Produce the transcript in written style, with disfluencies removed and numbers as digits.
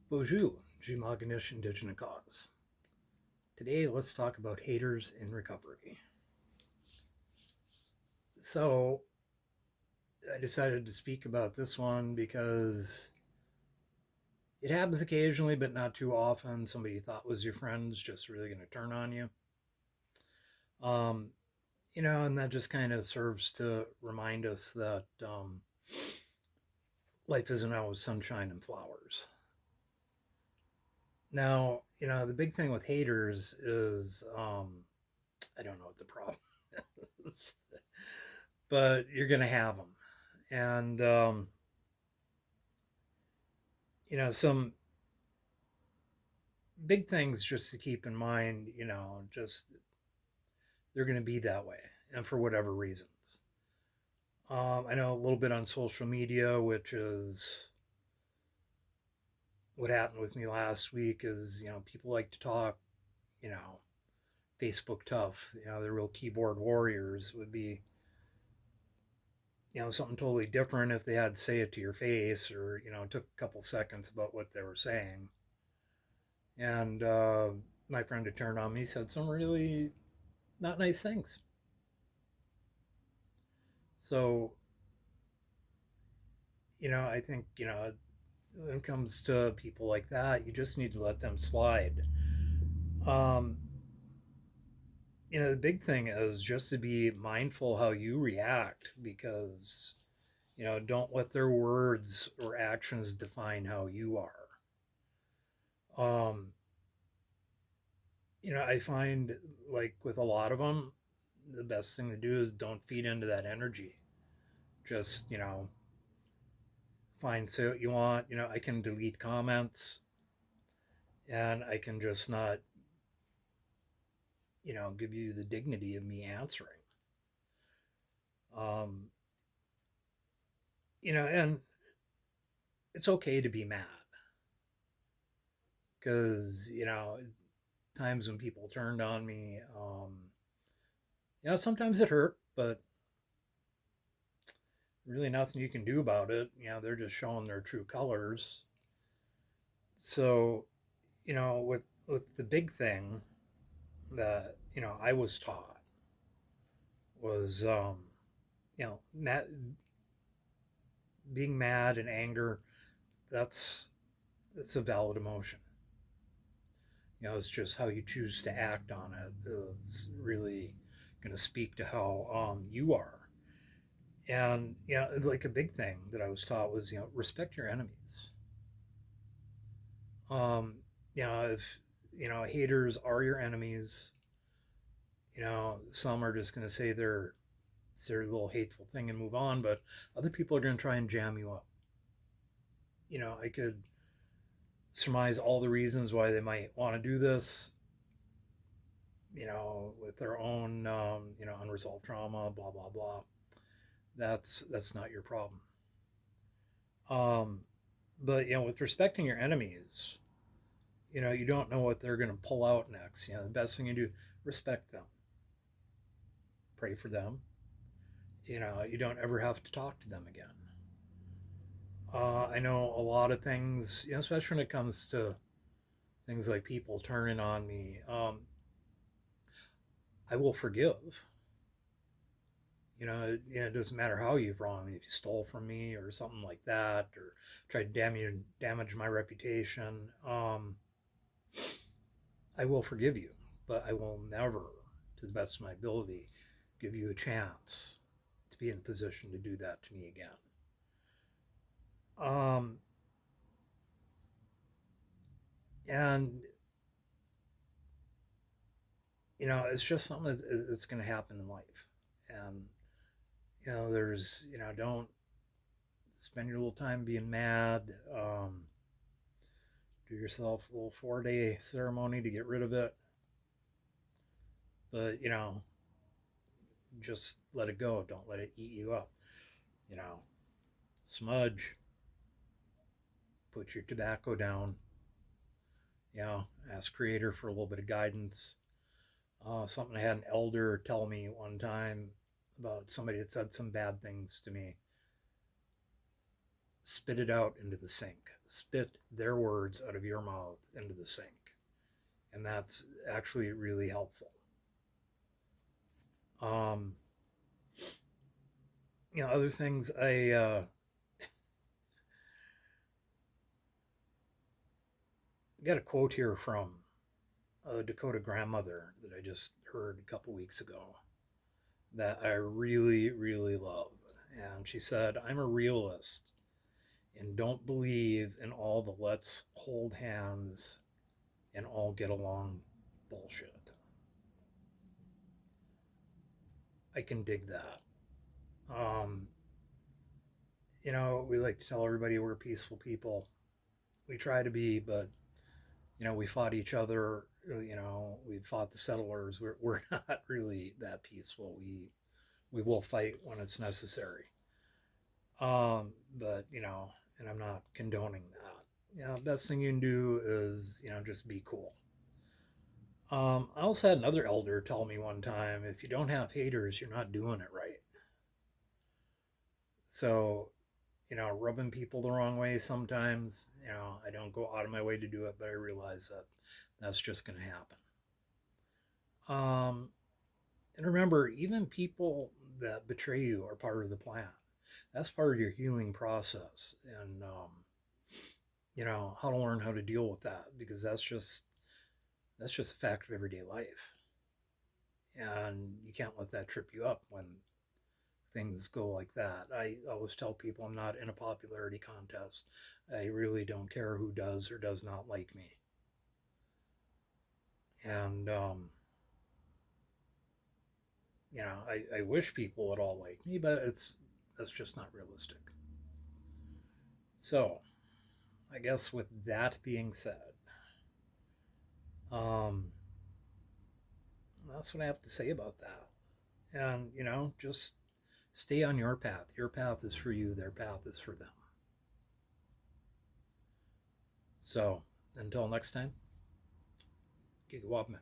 Bonjour, Jimaginish Indigenous Cause. Today, let's talk about haters in recovery. So, I decided to speak about this one because it happens occasionally, but not too often. Somebody you thought was your friend is just really going to turn on you. Um, and that just kind of serves to remind us that life isn't always sunshine and flowers. Now, the big thing with haters is I don't know what the problem is, but you're going to have them. And, some big things just to keep in mind, just they're going to be that way and for whatever reasons. I know a little bit on social media, which is what happened with me last week is, people like to talk, you know, Facebook tough, they're real keyboard warriors would be, something totally different if they had to say it to your face or, it took a couple seconds about what they were saying. And my friend who turned on me said some really not nice things. So, I think, when it comes to people like that, you just need to let them slide. Um, the big thing is just to be mindful how you react because, don't let their words or actions define how you are. Um, I find like with a lot of them, the best thing to do is don't feed into that energy. Just, find say what you want. I can delete comments and I can just not, give you the dignity of me answering. Um, and it's okay to be mad because, times when people turned on me, sometimes it hurt, but really nothing you can do about it. They're just showing their true colors. So, with the big thing that, I was taught was, being mad and anger, that's it's a valid emotion. It's just how you choose to act on it is really going to speak to how you are. And like a big thing that I was taught was respect your enemies. Um, if haters are your enemies, some are just going to say their little hateful thing and move on, but other people are going to try and jam you up. I could surmise all the reasons why they might want to do this, with their own, unresolved trauma, blah, blah, blah. That's not your problem. Um, but, with respecting your enemies, you don't know what they're going to pull out next. The best thing you do, respect them, pray for them. You don't ever have to talk to them again. I know a lot of things, especially when it comes to things like people turning on me. I will forgive. It doesn't matter how you've wronged me. If you stole from me or something like that, or tried to damage my reputation, I will forgive you. But I will never, to the best of my ability, give you a chance to be in a position to do that to me again. Um, and it's just something that's going to happen in life. And there's don't spend your little time being mad. Do yourself a little 4-day ceremony to get rid of it. But just let it go. Don't let it eat you up. You know, smudge. Put your tobacco down. Ask Creator for a little bit of guidance. Something I had an elder tell me one time about somebody that said some bad things to me. spit it out into the sink. Spit their words out of your mouth into the sink. And that's actually really helpful. Um, other things I got a quote here from a Dakota grandmother that I just heard a couple weeks ago that I really, really love. And she said, I'm a realist and don't believe in all the let's hold hands and all get along bullshit. I can dig that. Um, we like to tell everybody we're peaceful people. We try to be, but we fought each other. We fought the settlers. We're not really that peaceful. We will fight when it's necessary. But and I'm not condoning that. Best thing you can do is just be cool. I also had another elder tell me one time, if you don't have haters, you're not doing it right. So rubbing people the wrong way sometimes, I don't go out of my way to do it, but I realize that that's just going to happen. And remember, even people that betray you are part of the plan. That's part of your healing process. And, how to learn how to deal with that, because that's just a fact of everyday life. And you can't let that trip you up when things go like that. I always tell people I'm not in a popularity contest. I really don't care who does or does not like me. And, I wish people would all like me, but that's just not realistic. So, I guess with that being said, um, that's what I have to say about that. And, just stay on your path. Your path is for you, their path is for them. So, until next time, Giga Wobman.